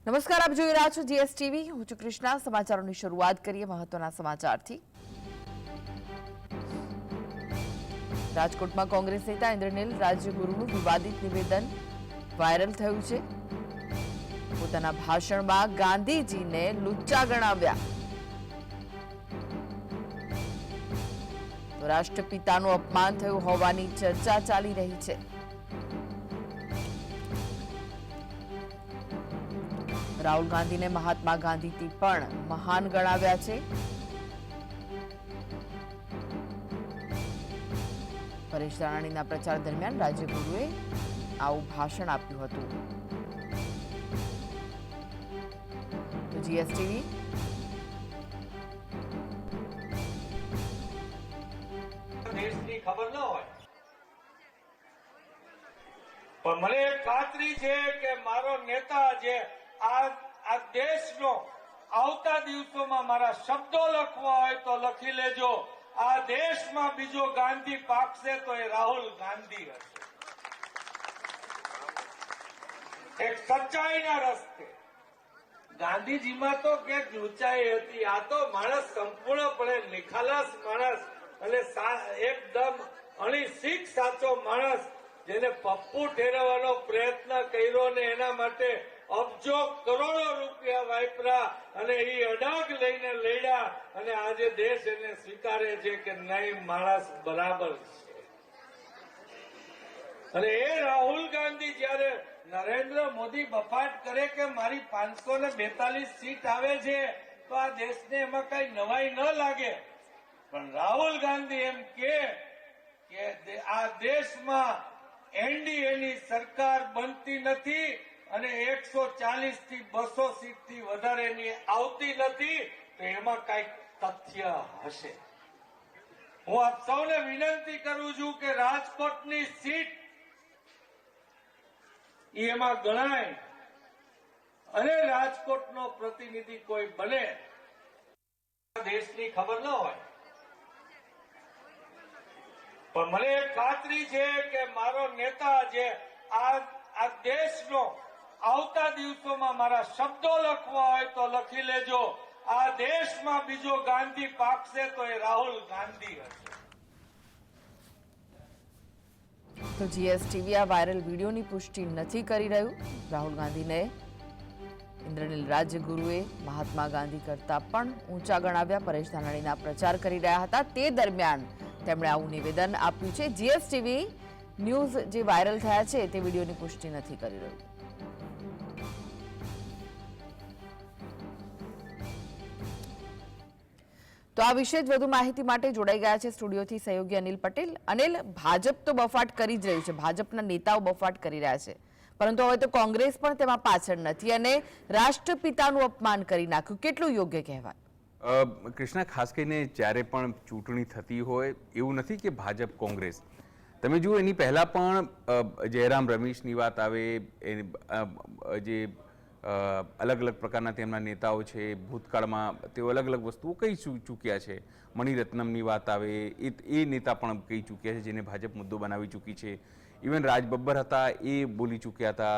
નમસ્કાર, આપ જોઈ રહ્યા છો જીએસટીવી. હું છું કૃષ્ણા. સમાચારોની શરૂઆત કરીએ મહત્વના સમાચારથી. રાજકોટમાં કોંગ્રેસ નેતા ઇન્દ્રનીલ રાજ્યગુરુનું વિવાદિત નિવેદન વાયરલ થયું છે. પોતાના ભાષણમાં ગાંધીજીને લુચ્ચા ગણાવ્યા. તો રાષ્ટ્રપિતાનું અપમાન થયું હોવાની ચર્ચા ચાલી રહી છે. રાહુલ ગાંધીને મહાત્મા ગાંધીથી પણ મહાન ગણાવ્યા છે. પરેશ ધાનાણીના પ્રચાર દરમિયાન રાજ્યગુરુએ આવું ભાષણ આપ્યું હતું. તો જીએસટીવી દેશની ખબર ન હોય, પણ મને એક ખાતરી છે કે મારો નેતા જે આ દેશનો આવતા દિવસોમાં મારા શબ્દો લખવા હોય તો લખી લેજો. આ દેશમાં બીજો ગાંધી પાકશે તો એ રાહુલ ગાંધી હશે. એક સચ્ચાઈના રસ્તે. ગાંધીજીમાં તો ક્યાંક ઊંચાઈ હતી. આ તો માણસ સંપૂર્ણપણે નિખાલસ માણસ અને એકદમ અણિશીખ સાચો માણસ, જેને પપ્પુ ઠેરવવાનો પ્રયત્ન કર્યો ને એના માટે અબજો કરોડો રૂપિયા વાપર્યા અને એ અડાગ લઈને લડ્યા અને આજે દેશ એને સ્વીકારે છે કે નહીં, માણસ બરાબર છે. અને એ રાહુલ ગાંધી જયારે નરેન્દ્ર મોદી બફાટ કરે કે મારી 542 સીટ આવે છે તો આ દેશને એમાં કઈ નવાઈ ન લાગે. પણ રાહુલ ગાંધી એમ કે આ દેશમાં એનડીએની સરકાર બનતી નથી અને 140 થી 200 સીટથી વધારેની આવતી નથી, તો એમાં કઈક તથ્ય હશે. હું આપ સૌને વિનંતી કરું છું કે રાજકોટની સીટ એમાં ગણાય અને રાજકોટનો પ્રતિનિધિ કોઈ બને. દેશની ખબર ન હોય, પણ મને એક ખાતરી છે કે મારો નેતા જે આ દેશનો આવતા દિવસોમાં મારા શબ્દો લખવા હોય તો લખી લેજો. આ દેશમાં બીજો ગાંધી પાકશે તો એ રાહુલ ગાંધી હશે. તો જીએસટીવી આ વાયરલ વિડીયોની પુષ્ટિ નથી કરી રહ્યું. રાહુલ ગાંધીને ઇન્દ્રનીલ રાજ્યગુરુએ મહાત્મા ગાંધી કરતા પણ ઊંચા ગણાવ્યા. પરેશ ધાનાણીના પ્રચાર કરી રહ્યા હતા તે દરમિયાન તેમણે આવું નિવેદન આપ્યું છે. જીએસટીવી ન્યૂઝ જે વાયરલ થયા છે તે વિડીયોની પુષ્ટિ નથી કરી રહ્યું. તો આ વિશે જ વધુ માહિતી માટે જોડાઈ ગયા છે સ્ટુડિયોથી સહયોગી અનિલ પટેલ. અનિલ, ભાજપ તો બફાટ કરી જ રહ્યું છે, ભાજપના નેતાઓ બફાટ કરી રહ્યા છે, પરંતુ હવે તો કોંગ્રેસ પણ તેમાં પાછળ નથી અને રાષ્ટ્રપિતાનું અપમાન કરી નાખ્યું. કેટલું યોગ્ય કહેવાય? કૃષ્ણા, ખાસ કરીને જ્યારે પણ ચૂંટણી થતી હોય એવું નથી કે ભાજપ કોંગ્રેસ, તમે જુઓ એની પહેલા પણ જયરામ રમેશની વાત આવે, જે અલગ અલગ પ્રકારના તેમના નેતાઓ છે ભૂતકાળમાં તેઓ અલગ અલગ વસ્તુઓ કહી ચૂક્યા છે. મણિરત્નમની વાત આવે, એ નેતા પણ કહી ચૂક્યા છે, જેને ભાજપ મુદ્દો બનાવી ચૂકી છે. ઇવન રાજ બબ્બર હતા એ બોલી ચૂક્યા હતા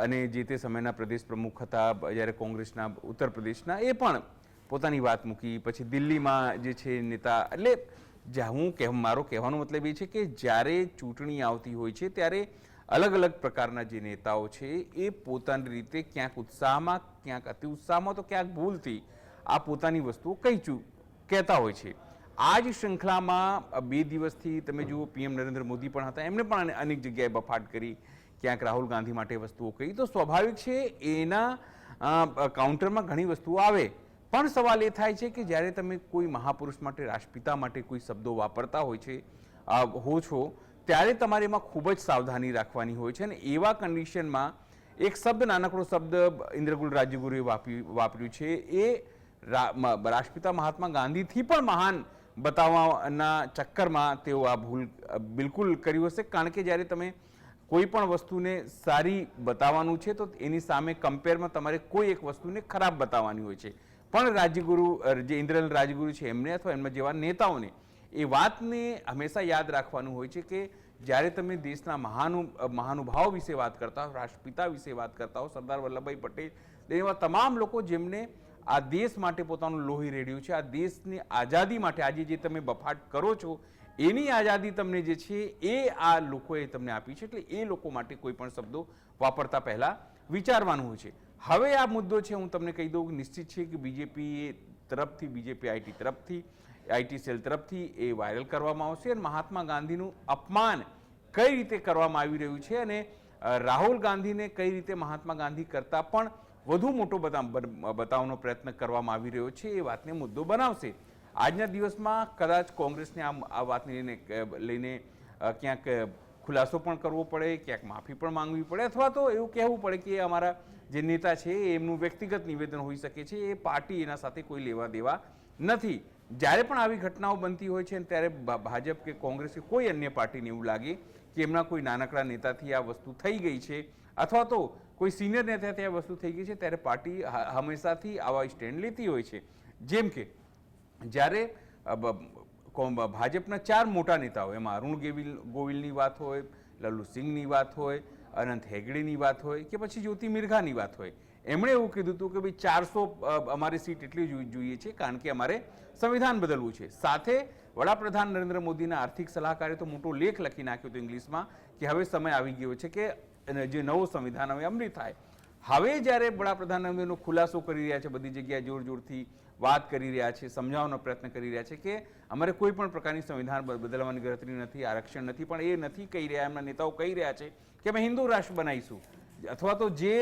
અને જે તે સમયના પ્રદેશ પ્રમુખ હતા જ્યારે કોંગ્રેસના ઉત્તર પ્રદેશના, એ પણ પોતાની વાત મૂકી. પછી દિલ્હીમાં જે છે નેતા, એટલે મારો કહેવાનો મતલબ એ છે કે જ્યારે ચૂંટણી આવતી હોય છે ત્યારે અલગ અલગ પ્રકારના જે નેતાઓ છે એ પોતાની રીતે ક્યાંક ઉત્સાહમાં, ક્યાંક અતિ ઉત્સાહમાં, તો ક્યાંક ભૂલથી આ પોતાની વસ્તુઓ કહેતા હોય છે. આ જ શૃંખલામાં 2 દિવસથી તમે જુઓ પીએમ નરેન્દ્ર મોદી પણ હતા, એમણે પણ અનેક જગ્યાએ બફાટ કરી, ક્યાંક રાહુલ ગાંધી માટે વસ્તુઓ કહી. તો સ્વાભાવિક છે એના કાઉન્ટરમાં ઘણી વસ્તુઓ આવે. પણ સવાલ એ થાય છે કે જ્યારે તમે કોઈ મહાપુરુષ માટે, રાષ્ટ્રપિતા માટે કોઈ શબ્દો વાપરતા હો છો ત્યારે તમારે એમાં ખૂબ જ સાવધાની રાખવાની હોય છે. અને એવા કન્ડિશનમાં એક શબ્દ, નાનકડો શબ્દ ઇન્દ્રનીલ રાજ્યગુરુએ વાપર્યું છે, એ રાષ્ટ્રપિતા મહાત્મા ગાંધીથી પણ મહાન બતાવવાના ચક્કરમાં તેઓ આ ભૂલ બિલકુલ કર્યું હશે. કારણ કે જ્યારે તમે કોઈ પણ વસ્તુને સારી બતાવવાનું છે તો એની સામે કમ્પેરમાં તમારે કોઈ એક વસ્તુને ખરાબ બતાવવાની હોય છે. પણ રાજ્યગુરુ, જે ઇન્દ્રનીલ રાજ્યગુરુ છે, એમને અથવા એમના જેવા નેતાઓને એ વાતને હંમેશા યાદ રાખવાનું હોય છે કે જ્યારે તમે દેશના મહાનુભાવો વિશે વાત કરતા હો, રાષ્ટ્રપિતા વિશે વાત કરતા હો, સરદાર વલ્લભભાઈ પટેલ એવા તમામ લોકો જેમને આ દેશ માટે પોતાનું લોહી રેડ્યું છે, આ દેશની આઝાદી માટે આજે જે તમે બફાટ કરો છો એની આઝાદી તમને જે છે એ આ લોકોએ તમને આપી છે. એટલે એ લોકો માટે કોઈ પણ શબ્દો વાપરતા પહેલા વિચારવાનું હોય છે. હવે આ મુદ્દો છે, હું તમને કહી દઉં કે નિશ્ચિત છે કે બીજેપી તરફથી, બીજેપી આઈટી તરફથી, આઈટી સેલ તરફથી એ વાયરલ કરવામાં આવશે અને મહાત્મા ગાંધીનું અપમાન કઈ રીતે કરવામાં આવી રહ્યું છે અને રાહુલ ગાંધીને કઈ રીતે મહાત્મા ગાંધી કરતાં પણ વધુ મોટો બતાવવાનો પ્રયત્ન કરવામાં આવી રહ્યો છે એ વાતને મુદ્દો બનાવશે. આજના દિવસમાં કદાચ કોંગ્રેસને આ વાતને લઈને ક્યાંક ખુલાસો પણ કરવો પડે, ક્યાંક માફી પણ માંગવી પડે, અથવા તો એવું કહેવું પડે કે અમારા જે નેતા છે એમનું વ્યક્તિગત નિવેદન હોઈ શકે છે, એ પાર્ટી એના સાથે કોઈ લેવા દેવા નથી. જ્યારે પણ આવી ઘટનાઓ બનતી હોય છે ત્યારે ભાજપ કે કોંગ્રેસ કે કોઈ અન્ય પાર્ટીને એવું લાગે કે એમના કોઈ નાનકડા નેતાથી આ વસ્તુ થઈ ગઈ છે અથવા તો કોઈ સિનિયર નેતાથી આ વસ્તુ થઈ ગઈ છે, ત્યારે પાર્ટી હંમેશાથી આવા સ્ટેન્ડ લેતી હોય છે. જેમ કે જ્યારે ભાજપના 4 મોટા નેતાઓ, એમાં અરુણ ગોવિલની વાત હોય, લલ્લુ સિંહની વાત હોય, અનંત હેગડેની વાત હોય કે પછી જ્યોતિ મિર્ઘાની વાત હોય, એમણે એવું કીધું હતું કે ભાઈ 400 અમારી સીટ એટલી જોઈએ છે કારણ કે અમારે સંવિધાન બદલવું છે. સાથે વડાપ્રધાન નરેન્દ્ર મોદીના આર્થિક સલાહકારે તો મોટો લેખ લખી નાખ્યો હતો ઇંગ્લિશમાં કે હવે સમય આવી ગયો છે કે જે નવો સંવિધાન હવે અમલી થાય. હવે જ્યારે વડાપ્રધાન એનો ખુલાસો કરી રહ્યા છે, બધી જગ્યાએ જોરથી વાત કરી રહ્યા છે, સમજાવવાનો પ્રયત્ન કરી રહ્યા છે કે અમારે કોઈ પણ પ્રકારની સંવિધાન બદલવાની ગણતરી નથી, આરક્ષણ નથી, પણ એ નથી કહી રહ્યા. એમના નેતાઓ કહી રહ્યા છે કે અમે હિન્દુ રાષ્ટ્ર બનાવીશું, અથવા તો જે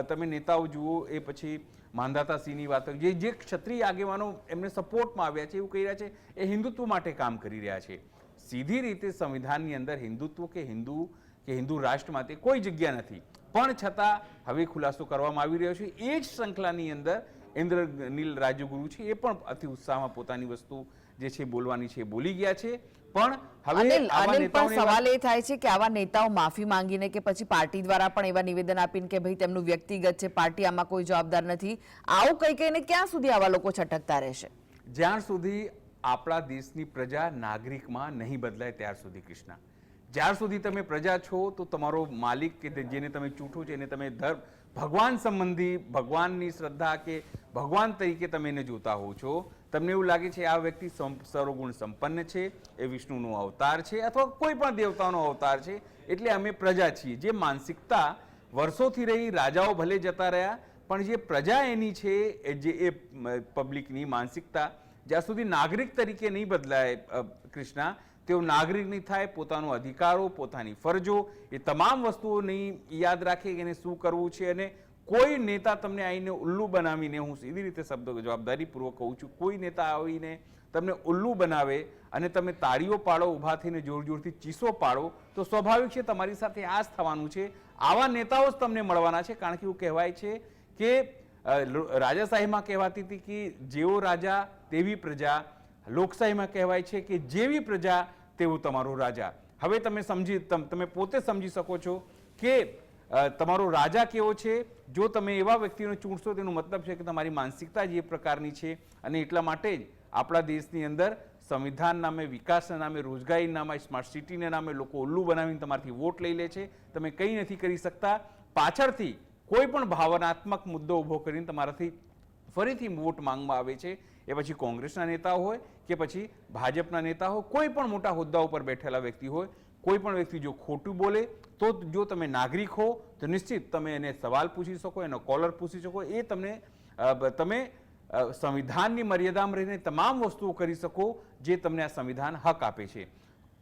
તમે નેતાઓ જુઓ એ પછી માંધાતા સિંહની વાત, જે ક્ષત્રિય આગેવાનો એમને સપોર્ટમાં આવ્યા છે એવું કહી રહ્યા છે એ હિન્દુત્વ માટે કામ કરી રહ્યા છે. સીધી રીતે સંવિધાનની અંદર હિન્દુત્વ કે હિન્દુ રાષ્ટ્ર માટે કોઈ જગ્યા નથી, પણ છતાં હવે ખુલાસો કરવામાં આવી રહ્યો છે. એ જ શ્રૃંખલાની અંદર ઇન્દ્રનીલ રાજ્યગુરુ છે એ પણ અતિ ઉત્સાહમાં પોતાની વસ્તુ જે છે બોલવાની છે બોલી ગયા છે. પણ હવે પણ સવાલ એ થાય છે કે આવા નેતાઓ માફી માંગીને કે પછી પાર્ટી દ્વારા પણ એવા નિવેદન આપીને કે ભાઈ તેમનું વ્યક્તિગત છે, પાર્ટી આમાં કોઈ જવાબદાર નથી, આવું કઈ કહીને ક્યાં સુધી આવા લોકો છટકતા રહેશે? જ્યાં સુધી આપણા દેશની પ્રજા નાગરિકમાં નહીં બદલાય ત્યાર સુધી. કૃષ્ણા, જ્યાર સુધી તમે પ્રજા છો તો તમારો માલિક કે જેને તમે ચૂંટો છો એને તમે ભગવાન સંબંધી, ભગવાનની શ્રદ્ધા કે ભગવાન તરીકે તમે એને જોતા હોવ છો. તમને એવું લાગે છે આ વ્યક્તિ સર્વગુણ સંપન્ન છે, એ વિષ્ણુનો અવતાર છે અથવા કોઈ પણ દેવતાનો અવતાર છે, એટલે અમે પ્રજા છીએ. જે માનસિકતા વર્ષોથી રહી, રાજાઓ ભલે જતા રહ્યા, પણ જે પ્રજા એની છે, જે એ પબ્લિકની માનસિકતા જ્યાં સુધી નાગરિક તરીકે નહીં બદલાય કૃષ્ણા, તેઓ નાગરિક નહીં થાય, પોતાનો અધિકારો, પોતાની ફરજો, એ તમામ વસ્તુઓની યાદ રાખે એને શું કરવું છે. અને કોઈ નેતા તમને આવીને ઉલ્લુ બનાવીને, હું સીધી રીતે શબ્દો જવાબદારીપૂર્વક કહું છું, કોઈ નેતા આવીને તમને ઉલ્લુ બનાવે અને તમે તાળીઓ પાડો, ઊભા થઈને જોરથી ચીસો પાડો, તો સ્વાભાવિક છે તમારી સાથે આ જ થવાનું છે. આવા નેતાઓ જ તમને મળવાના છે. કારણ કે એવું કહેવાય છે કે રાજાશાહીમાં કહેવાતી હતી કે જેવો રાજા તેવી પ્રજા, લોકશાહીમાં કહેવાય છે કે જેવી પ્રજા તેવું તમારો રાજા. હવે તમે પોતે સમજી શકો છો કે તમારો રાજા કેવો છે. જો તમે એવા વ્યક્તિને ચૂંટશો તેનો મતલબ છે કે તમારી માનસિકતા જ એ પ્રકારની છે. અને એટલા માટે જ આપણા દેશની અંદર સંવિધાન નામે, વિકાસના નામે, રોજગારી નામે, સ્માર્ટ સિટીના નામે લોકો ઉલ્લુ બનાવીને તમારથી વોટ લઈ લે છે. તમે કંઈ નથી કરી શકતા. પાછળથી કોઈ પણ ભાવનાત્મક મુદ્દો ઊભો કરીને તમારાથી ફરીથી વોટ માંગવામાં આવે છે. એ પછી કોંગ્રેસના નેતા હોય કે પછી ભાજપના નેતા હોય, કોઈ પણ મોટા હોદ્દા ઉપર બેઠેલા વ્યક્તિ હોય, કોઈ પણ વ્યક્તિ જો ખોટું બોલે તો જો તમે નાગરિક હો તો નિશ્ચિત તમે એને સવાલ પૂછી શકો, એનો કોલર પૂછી શકો. એ તમે સંવિધાનની મર્યાદામાં રહીને તમામ વસ્તુઓ કરી શકો જે તમને આ સંવિધાન હક આપે છે.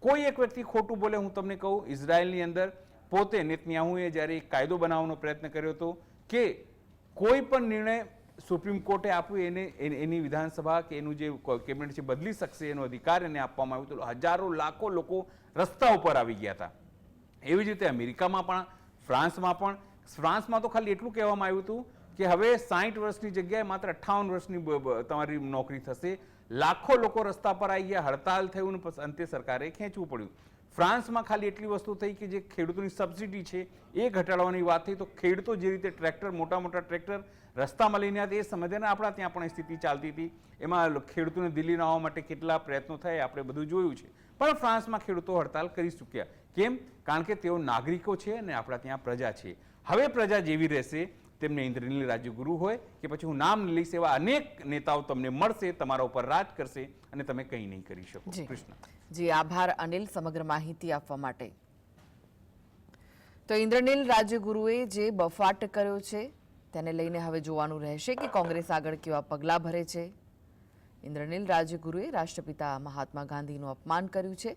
કોઈ એક વ્યક્તિ ખોટું બોલે, હું તમને કહું, ઇઝરાયલની અંદર પોતે નેતન્યાહુએ જ્યારે એક કાયદો બનાવવાનો પ્રયત્ન કર્યો હતો કે કોઈ પણ નિર્ણય સુપ્રીમ કોર્ટે આપ્યું એની વિધાનસભા કે એનું જે કેબિનેટ છે બદલી શકશે, એનો અધિકાર એને આપવામાં આવ્યો તો હજારો લાખો લોકો રસ્તા ઉપર આવી ગયા હતા. એવી જ રીતે અમેરિકામાં પણ, ફ્રાન્સમાં તો ખાલી એટલું કહેવામાં આવ્યું હતું કે હવે 60 વર્ષની જગ્યાએ માત્ર 58 વર્ષની તમારી નોકરી થશે. લાખો લોકો રસ્તા પર આવી ગયા, હડતાલ થયું અને અંતે સરકારે ખેંચવું પડ્યું. ફ્રાન્સમાં ખાલી એટલી વસ્તુ થઈ કે જે ખેડૂતોની સબસિડી છે એ ઘટાડવાની વાત થઈ, તો ખેડૂતો જે રીતે મોટા મોટા ટ્રેક્ટર રસ્તામાં લઈને આવ્યા એ સમયે આપણા ત્યાં પણ સ્થિતિ ચાલતી હતી. એમાં ખેડૂતોને દિલ્હી આવવા માટે કેટલા પ્રયત્નો થયા આપણે બધું જોયું છે. પણ ફ્રાન્સમાં ખેડૂતો હડતાલ કરી ચૂક્યા. કેમ? કારણ કે તેઓ નાગરિકો છે અને આપણા ત્યાં પ્રજા છે. હવે પ્રજા જેવી રહેશે, તેમને ઇન્દ્રનીલ રાજ્યગુરુ હોય કે પછી હું નામ લઈશ એવા અનેક નેતાઓ તમને મળશે, તમારા ઉપર રાજ કરશે અને તમે કંઈ નહીં કરી શકો. કૃષ્ણ જી આભાર અનિલ સમગ્ર માહિતી આપવા માટે. તો ઇન્દ્રનીલ રાજ્યગુરુએ જે બફાટ કર્યો છે તેને લઈને હવે જોવાનું રહેશે કે કોંગ્રેસ આગળ કેવા પગલાં ભરે છે. ઇન્દ્રનીલ રાજ્યગુરુએ રાષ્ટ્રપિતા મહાત્મા ગાંધીનું અપમાન કર્યું છે.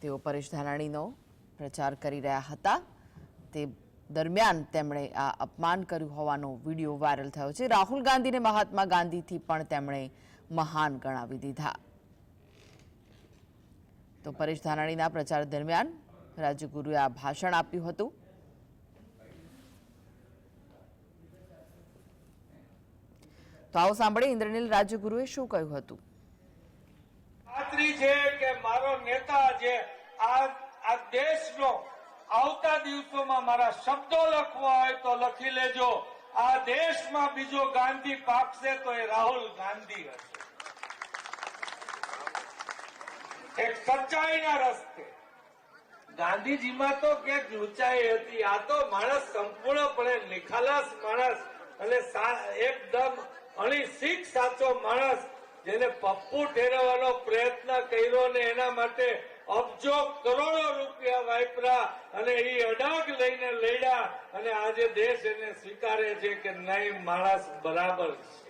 તેઓ પરેશ ધાનાણીનો પ્રચાર કરી રહ્યા હતા, તે દરમિયાન તેમણે આ અપમાન કર્યું હોવાનો વિડીયો વાયરલ થયો છે. રાહુલ ગાંધીને મહાત્મા ગાંધીથી પણ તેમણે મહાન ગણાવી દીધા. તો પરેશ ધાનાણીના પ્રચાર દરમિયાન રાજ્યગુરુએ આ ભાષણ આપ્યું હતું. તો આવો સાંભળીએ ઇન્દ્રનીલ રાજ્યગુરુએ શું કહ્યું હતું. ખાતરી છે કે મારો નેતા જે આ દેશનો આવતા દિવસોમાં મારા શબ્દો લખવા હોય તો લખી લેજો. આ દેશમાં બીજો ગાંધી પાકશે તો એ રાહુલ ગાંધી હશે. એક સચ્ચાઈના રસ્તે. ગાંધીજીમાં તો ક્યાંક ઊંચાઈ હતી, આ તો માણસ સંપૂર્ણપણે નિખાલસ માણસ અને એકદમ શીખ સાચો માણસ, જેને પપ્પુ ઠેરવવાનો પ્રયત્ન કર્યો ને એના માટે અબજો કરોડો રૂપિયા વાપરા અને એ અડાગ લઈને લડ્યા અને આજે દેશ એને સ્વીકારે છે કે નહીં, માણસ બરાબર છે.